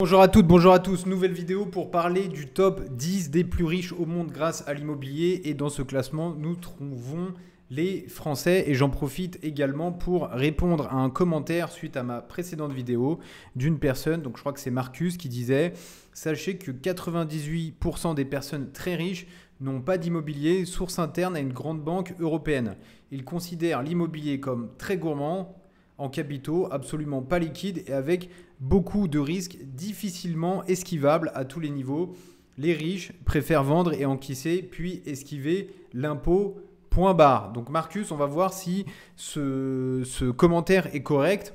Bonjour à toutes, bonjour à tous. Nouvelle vidéo pour parler du top 10 des plus riches au monde grâce à l'immobilier. Et dans ce classement, nous trouvons les Français. Et j'en profite également pour répondre à un commentaire suite à ma précédente vidéo d'une personne. Donc je crois que c'est Marcus qui disait « Sachez que 98% des personnes très riches n'ont pas d'immobilier, source interne à une grande banque européenne. Ils considèrent l'immobilier comme très gourmand, en capitaux, absolument pas liquide et avec beaucoup de risques difficilement esquivables à tous les niveaux. Les riches préfèrent vendre et encaisser puis esquiver l'impôt. Point barre. Donc Marcus, on va voir si ce commentaire est correct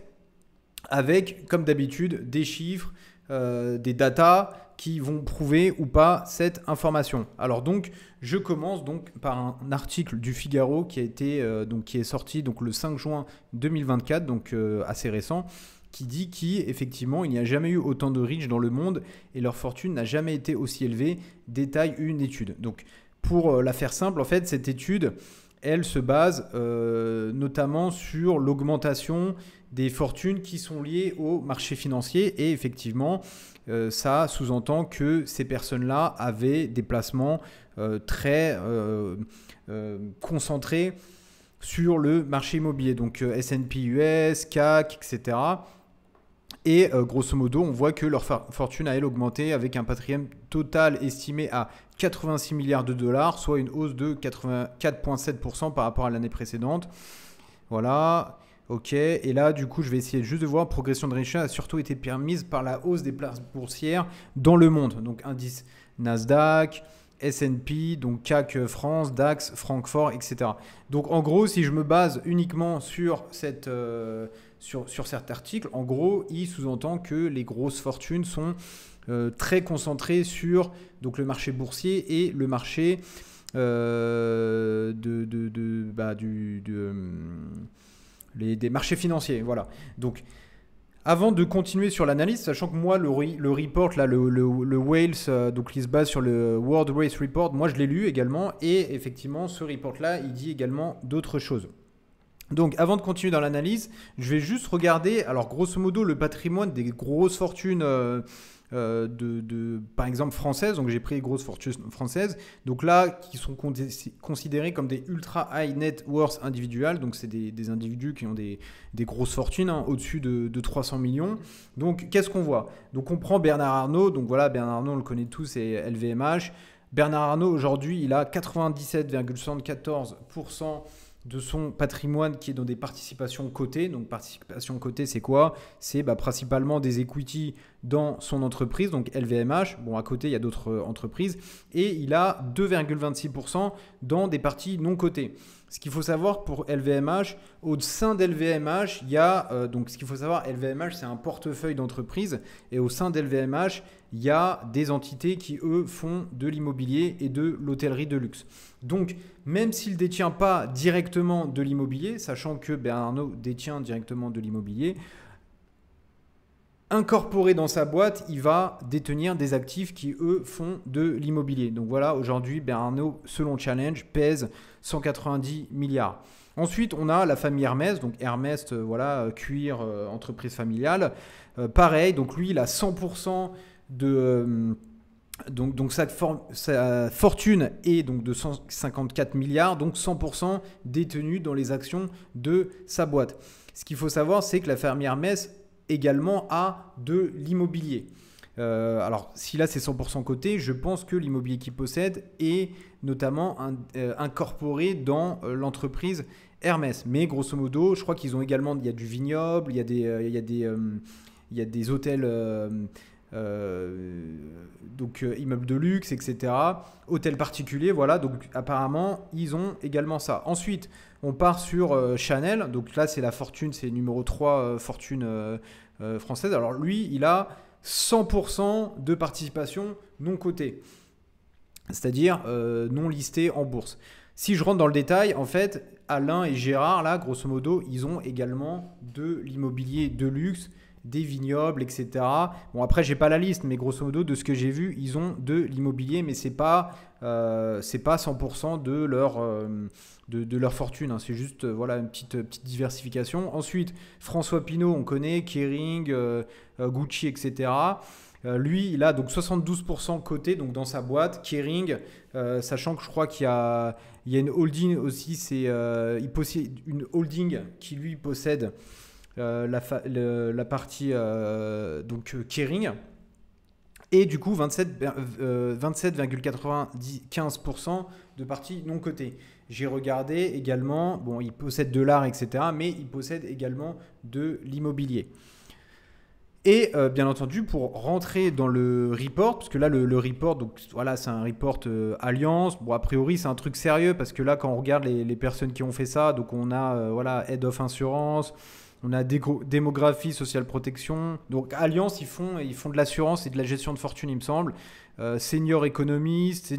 avec, comme d'habitude, des chiffres, des datas qui vont prouver ou pas cette information. Alors donc, je commence donc par un article du Figaro qui est sorti donc le 5 juin 2024, donc assez récent, qui dit qu'effectivement, il n'y a jamais eu autant de riches dans le monde et leur fortune n'a jamais été aussi élevée, détaille une étude. Donc, pour la faire simple, en fait, cette étude, elle se base notamment sur l'augmentation des fortunes qui sont liées au marché financier et effectivement, ça sous-entend que ces personnes-là avaient des placements très concentrés sur le marché immobilier, donc S&P US, CAC, etc. Et grosso modo, on voit que leur fortune a elle augmenté avec un patrimoine total estimé à 86 milliards de dollars, soit une hausse de 84,7% par rapport à l'année précédente. Voilà, ok. Et là, du coup, je vais essayer juste de voir, progression de richesse a surtout été permise par la hausse des places boursières dans le monde. Donc indice Nasdaq, S&P, donc CAC France, DAX, Francfort, etc. Donc en gros, si je me base uniquement sur sur cet article, en gros, il sous-entend que les grosses fortunes sont très concentrées sur donc, le marché boursier et le marché des marchés financiers. Voilà. Donc, avant de continuer sur l'analyse, sachant que moi, le report, là, le Wales, donc il se base sur le World Race Report, moi je l'ai lu également, et effectivement, ce report-là, il dit également d'autres choses. Donc, avant de continuer dans l'analyse, je vais juste regarder, alors grosso modo, le patrimoine des grosses fortunes par exemple françaises. Donc, j'ai pris les grosses fortunes françaises. Donc là, qui sont considérées comme des ultra high net worth individuals. Donc, c'est des individus qui ont des grosses fortunes, hein, au-dessus de 300 millions. Donc, qu'est-ce qu'on voit? Donc, on prend Bernard Arnault. Donc, voilà, Bernard Arnault, on le connaît tous, c'est LVMH. Bernard Arnault, aujourd'hui, il a 97,74% de son patrimoine qui est dans des participations cotées. Donc, participation cotée, c'est quoi? C'est principalement des equity dans son entreprise, donc LVMH. Bon, à côté, il y a d'autres entreprises. Et il a 2,26% dans des parties non cotées. Ce qu'il faut savoir pour LVMH, au sein d'LVMH, il y a, donc ce qu'il faut savoir, LVMH, c'est un portefeuille d'entreprises. Et au sein d'LVMH, il y a des entités qui, eux, font de l'immobilier et de l'hôtellerie de luxe. Donc, même s'il ne détient pas directement de l'immobilier, sachant que Bernard Arnault détient directement de l'immobilier, incorporé dans sa boîte, il va détenir des actifs qui, eux, font de l'immobilier. Donc voilà, aujourd'hui, Bernard Arnault, selon Challenge, pèse 190 milliards. Ensuite, on a la famille Hermès, donc Hermès, voilà, cuir, entreprise familiale. Pareil, donc lui, il a 100% de... Donc sa fortune est donc de 154 milliards, donc 100% détenu dans les actions de sa boîte. Ce qu'il faut savoir, c'est que la famille Hermès également a de l'immobilier. Alors, si là c'est 100% coté, je pense que l'immobilier qu'il possède est notamment incorporé dans l'entreprise Hermès. Mais grosso modo, je crois qu'ils ont également, il y a du vignoble, il y a des hôtels, donc immeubles de luxe, etc. Hôtels particuliers, voilà. Donc apparemment, ils ont également ça. Ensuite, on part sur Chanel. Donc là, c'est la fortune, c'est numéro 3 fortune française. Alors lui, il a 100% de participation non cotée, c'est-à-dire non listée en bourse. Si je rentre dans le détail, en fait, Alain et Gérard, là, grosso modo, ils ont également de l'immobilier de luxe, des vignobles, etc. Bon, après, j'ai pas la liste, mais grosso modo, de ce que j'ai vu, ils ont de l'immobilier, mais c'est pas 100% de leur fortune, hein. C'est juste voilà, une petite diversification. Ensuite, François Pinault, on connaît, Kering, Gucci, etc. Lui, il a donc 72% coté donc dans sa boîte, Kering, sachant que je crois il y a une holding aussi, il possède une holding qui lui possède la partie donc Kering. Et du coup, 27,95% de parties non cotées. J'ai regardé également, bon, il possède de l'art, etc., mais il possède également de l'immobilier. Et bien entendu, pour rentrer dans le report, parce que là, le report, donc voilà, c'est un report Allianz. Bon, a priori, c'est un truc sérieux, parce que là, quand on regarde les personnes qui ont fait ça, donc on a voilà, Head of Insurance, on a démographie, social protection. Donc Allianz, ils font de l'assurance et de la gestion de fortune, il me semble. Senior économiste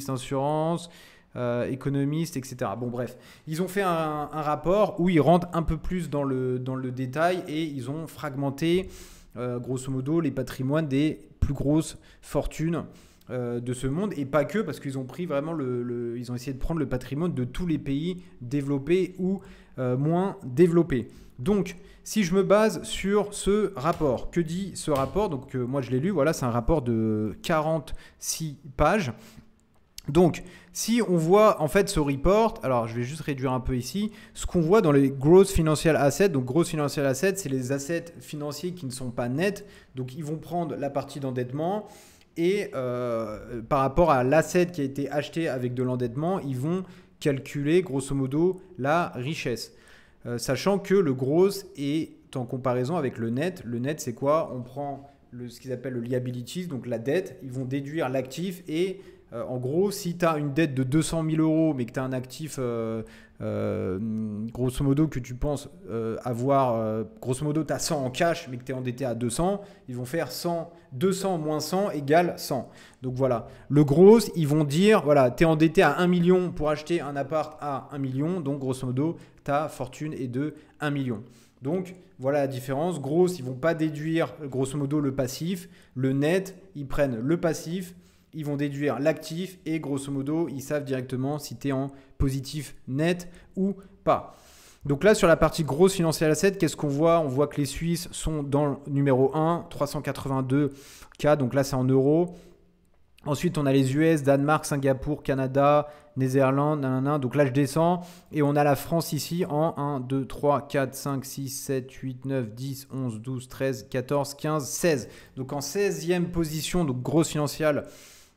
insurance, économiste, etc. Bon, bref. Ils ont fait un rapport où ils rentrent un peu plus dans le détail et ils ont fragmenté, grosso modo, les patrimoines des plus grosses fortunes de ce monde, et pas que, parce qu'ils ont pris vraiment ils ont essayé de prendre le patrimoine de tous les pays développés ou moins développés. Donc, si je me base sur ce rapport, que dit ce rapport? Donc, moi, je l'ai lu, voilà, c'est un rapport de 46 pages. Donc, si on voit en fait ce report, alors je vais juste réduire un peu ici, ce qu'on voit dans les gross financial assets, donc gross financial assets, c'est les assets financiers qui ne sont pas nets, donc ils vont prendre la partie d'endettement et par rapport à l'asset qui a été acheté avec de l'endettement, ils vont calculer grosso modo la richesse. Sachant que le gross est en comparaison avec le net. Le net, c'est quoi? On prend ce qu'ils appellent le liabilities, donc la dette, ils vont déduire l'actif et en gros, si tu as une dette de 200 000 euros, mais que tu as un actif, grosso modo, que tu penses avoir, grosso modo, tu as 100 en cash, mais que tu es endetté à 200, ils vont faire 200 moins 100 égale 100. Donc voilà, le gros, ils vont dire, voilà, tu es endetté à 1 million pour acheter un appart à 1 million, donc grosso modo, ta fortune est de 1 million. Donc voilà la différence. Gros, ils ne vont pas déduire, grosso modo, le passif. Le net, ils prennent le passif, ils vont déduire l'actif et grosso modo, ils savent directement si tu es en positif net ou pas. Donc là, sur la partie grosse financial asset, qu'est-ce qu'on voit? On voit que les Suisses sont dans le numéro 1, 382K, donc là c'est en euros. Ensuite, on a les US, Danemark, Singapour, Canada, Néerlande, nanana. Donc là, je descends. Et on a la France ici en 1, 2, 3, 4, 5, 6, 7, 8, 9, 10, 11, 12, 13, 14, 15, 16. Donc en 16e position, donc grosse financiale.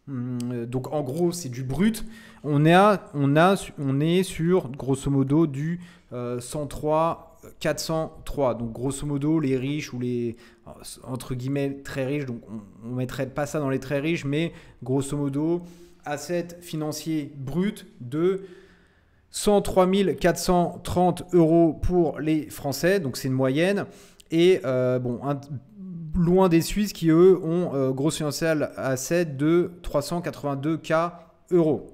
Donc en gros, c'est du brut. On est sur, grosso modo, du 103, 403. Donc grosso modo, les riches ou les, entre guillemets, très riches, donc on ne mettrait pas ça dans les très riches, mais grosso modo, assets financiers bruts de 103 430 euros pour les Français, donc c'est une moyenne. Et loin des Suisses qui, eux, ont gross financial asset de 382K euros.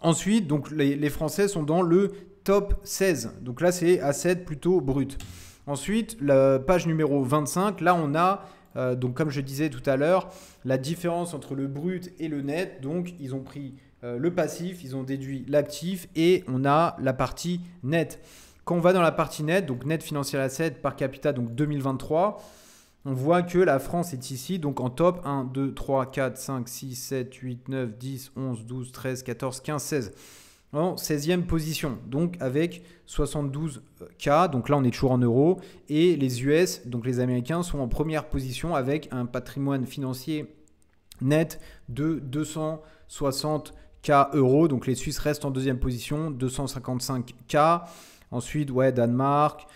Ensuite, donc, les Français sont dans le top 16. Donc là, c'est asset plutôt brut. Ensuite, la page numéro 25, là, on a, donc comme je disais tout à l'heure, la différence entre le brut et le net. Donc, ils ont pris le passif, ils ont déduit l'actif et on a la partie nette. Quand on va dans la partie nette, donc net financial asset par capita, donc 2023, on voit que la France est ici, donc en top 1, 2, 3, 4, 5, 6, 7, 8, 9, 10, 11, 12, 13, 14, 15, 16. En 16e position, donc avec 72K, donc là on est toujours en euros, et les US, donc les Américains, sont en première position avec un patrimoine financier net de 260K euros, donc les Suisses restent en deuxième position, 255K. Ensuite, Danemark,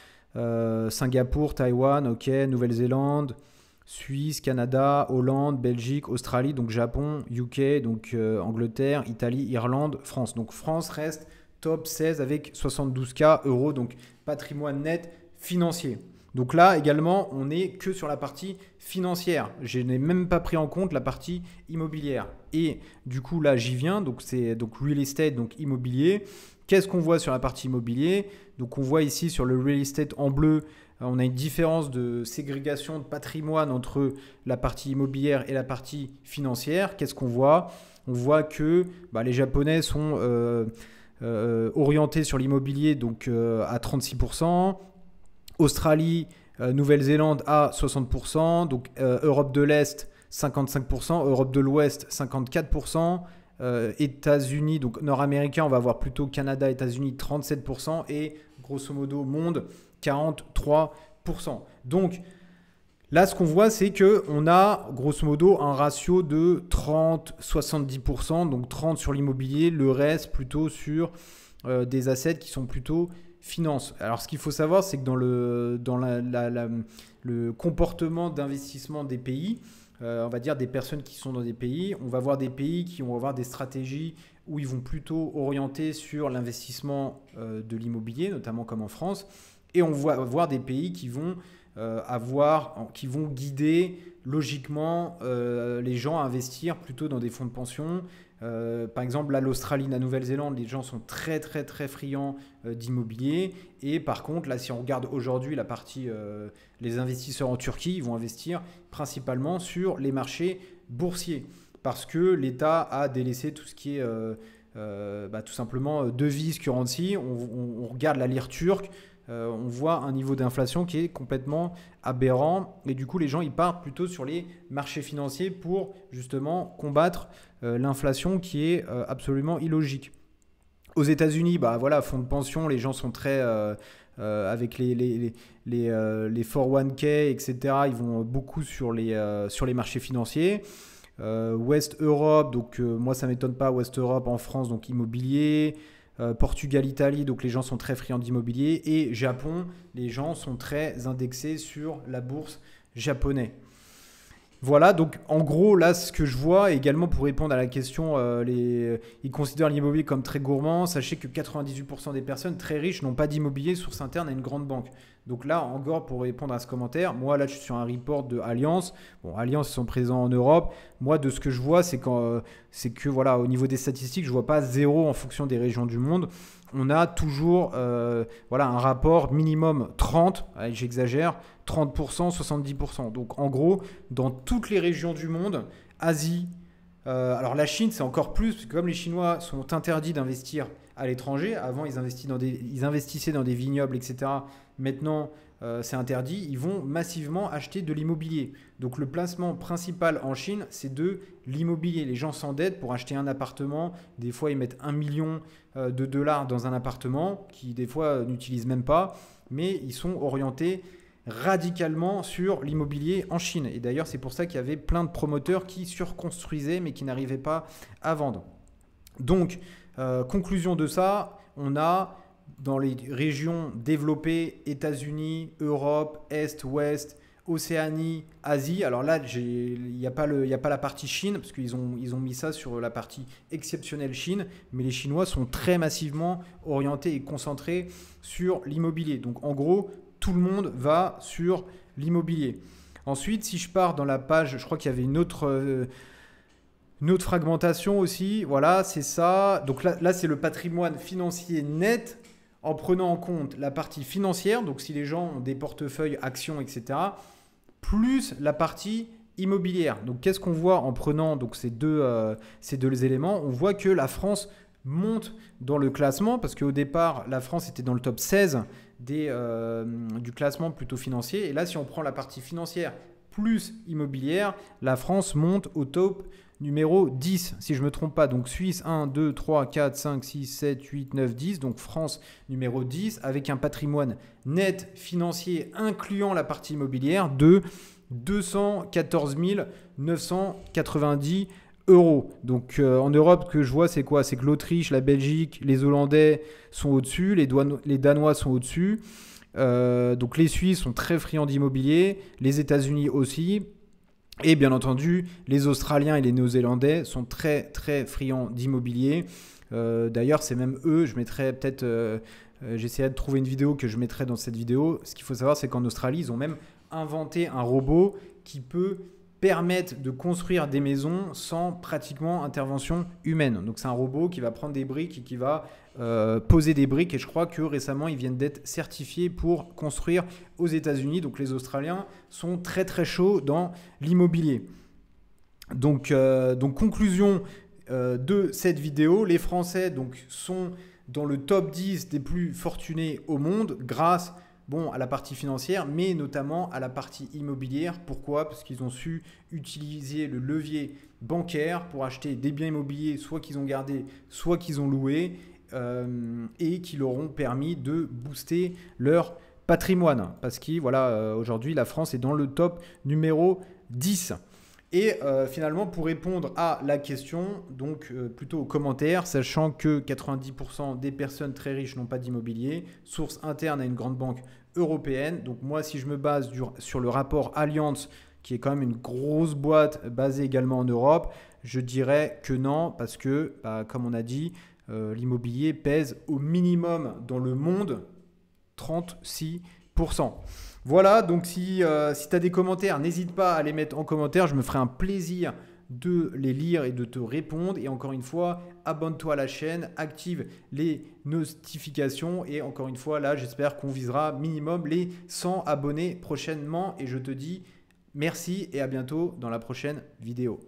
Singapour, Taïwan, ok, Nouvelle-Zélande, Suisse, Canada, Hollande, Belgique, Australie, donc Japon, UK, donc Angleterre, Italie, Irlande, France. Donc France reste top 16 avec 72K euros, donc patrimoine net financier. Donc là également, on n'est que sur la partie financière. Je n'ai même pas pris en compte la partie immobilière. Et du coup, là, j'y viens. Donc c'est donc real estate, donc immobilier. Qu'est-ce qu'on voit sur la partie immobilier? Donc on voit ici sur le real estate en bleu, on a une différence de ségrégation de patrimoine entre la partie immobilière et la partie financière. Qu'est-ce qu'on voit? On voit que les Japonais sont orientés sur l'immobilier donc à 36%. Australie Nouvelle-Zélande à 60%, donc Europe de l'Est 55%, Europe de l'Ouest 54%, États-Unis, donc nord-américain, on va voir plutôt Canada, États-Unis 37% et grosso modo monde 43%. Donc là, ce qu'on voit, c'est qu'on a grosso modo un ratio de 30-70%, donc 30 sur l'immobilier, le reste plutôt sur des assets qui sont plutôt finance. Alors, ce qu'il faut savoir, c'est que dans le comportement d'investissement des pays, on va dire des personnes qui sont dans des pays, on va voir des pays qui vont avoir des stratégies où ils vont plutôt orienter sur l'investissement de l'immobilier, notamment comme en France, et on va voir des pays qui vont guider logiquement les gens à investir plutôt dans des fonds de pension. Par exemple, là, l'Australie, la Nouvelle-Zélande, les gens sont très très très friands d'immobilier. Et par contre, là, si on regarde aujourd'hui la partie, les investisseurs en Turquie, ils vont investir principalement sur les marchés boursiers parce que l'État a délaissé tout ce qui est tout simplement devise, currency. On regarde la lire turque. On voit un niveau d'inflation qui est complètement aberrant et du coup les gens ils partent plutôt sur les marchés financiers pour justement combattre l'inflation qui est absolument illogique. Aux États-Unis, fonds de pension, les gens sont très avec les 401k, etc. Ils vont beaucoup sur les marchés financiers. West Europe, donc moi ça m'étonne pas, West Europe en France, donc immobilier. Portugal, Italie, donc les gens sont très friands d'immobilier. Et Japon, les gens sont très indexés sur la bourse japonaise. Voilà, donc en gros, là, ce que je vois, également pour répondre à la question, ils considèrent l'immobilier comme très gourmand. Sachez que 98% des personnes très riches n'ont pas d'immobilier, source interne à une grande banque. Donc là, encore pour répondre à ce commentaire, moi là, je suis sur un report de Allianz. Bon, Allianz, ils sont présents en Europe. Moi, de ce que je vois, c'est que voilà, au niveau des statistiques, je ne vois pas zéro en fonction des régions du monde. On a toujours un rapport minimum 30, j'exagère, 30%, 70%. Donc en gros, dans toutes les régions du monde, Asie, alors la Chine, c'est encore plus, parce que comme les Chinois sont interdits d'investir à l'étranger, avant ils investissaient dans des vignobles, etc. Maintenant, c'est interdit, ils vont massivement acheter de l'immobilier. Donc le placement principal en Chine, c'est de l'immobilier. Les gens s'endettent pour acheter un appartement. Des fois, ils mettent 1 million de dollars dans un appartement qui, des fois, n'utilisent même pas. Mais ils sont orientés radicalement sur l'immobilier en Chine. Et d'ailleurs, c'est pour ça qu'il y avait plein de promoteurs qui surconstruisaient mais qui n'arrivaient pas à vendre. Donc, conclusion de ça, on a dans les régions développées, États-Unis, Europe, Est, Ouest, Océanie, Asie. Alors là, il n'y a pas la partie Chine, parce qu'ils ont mis ça sur la partie exceptionnelle Chine, mais les Chinois sont très massivement orientés et concentrés sur l'immobilier. Donc en gros, tout le monde va sur l'immobilier. Ensuite, si je pars dans la page, je crois qu'il y avait une autre fragmentation aussi. Voilà, c'est ça. Donc là c'est le patrimoine financier net en prenant en compte la partie financière, donc si les gens ont des portefeuilles, actions, etc., plus la partie immobilière. Donc qu'est-ce qu'on voit en prenant donc, ces deux éléments? On voit que la France monte dans le classement, parce qu'au départ, la France était dans le top 16 du classement plutôt financier. Et là, si on prend la partie financière plus immobilière, la France monte au top numéro 10, si je ne me trompe pas. Donc Suisse 1, 2, 3, 4, 5, 6, 7, 8, 9, 10. Donc France numéro 10 avec un patrimoine net financier incluant la partie immobilière de 214 990 euros. Donc en Europe, ce que je vois, c'est quoi? C'est que l'Autriche, la Belgique, les Hollandais sont au-dessus, les Danois sont au-dessus. Donc les Suisses sont très friands d'immobilier, les États-Unis aussi. Et bien entendu, les Australiens et les Néo-Zélandais sont très très friands d'immobilier. D'ailleurs, c'est même eux, je mettrais peut-être... j'essaierai de trouver une vidéo que je mettrai dans cette vidéo. Ce qu'il faut savoir, c'est qu'en Australie, ils ont même inventé un robot qui peut permettre de construire des maisons sans pratiquement intervention humaine. Donc c'est un robot qui va prendre des briques et qui va poser des briques. Et je crois que récemment, ils viennent d'être certifiés pour construire aux États-Unis. Donc les Australiens sont très très chauds dans l'immobilier. Donc conclusion de cette vidéo, les Français donc, sont dans le top 10 des plus fortunés au monde grâce bon, à la partie financière, mais notamment à la partie immobilière. Pourquoi? Parce qu'ils ont su utiliser le levier bancaire pour acheter des biens immobiliers, soit qu'ils ont gardés, soit qu'ils ont loués, et qui leur ont permis de booster leur patrimoine. Parce que voilà, aujourd'hui, la France est dans le top numéro 10. Et finalement, pour répondre à la question, donc plutôt aux commentaires, sachant que 90% des personnes très riches n'ont pas d'immobilier, source interne à une grande banque européenne. Donc moi, si je me base sur le rapport Allianz, qui est quand même une grosse boîte basée également en Europe, je dirais que non, parce que, comme on a dit, l'immobilier pèse au minimum dans le monde 36%. Voilà, donc si tu as des commentaires, n'hésite pas à les mettre en commentaire. Je me ferai un plaisir de les lire et de te répondre. Et encore une fois, abonne-toi à la chaîne, active les notifications. Et encore une fois, là, j'espère qu'on visera minimum les 100 abonnés prochainement. Et je te dis merci et à bientôt dans la prochaine vidéo.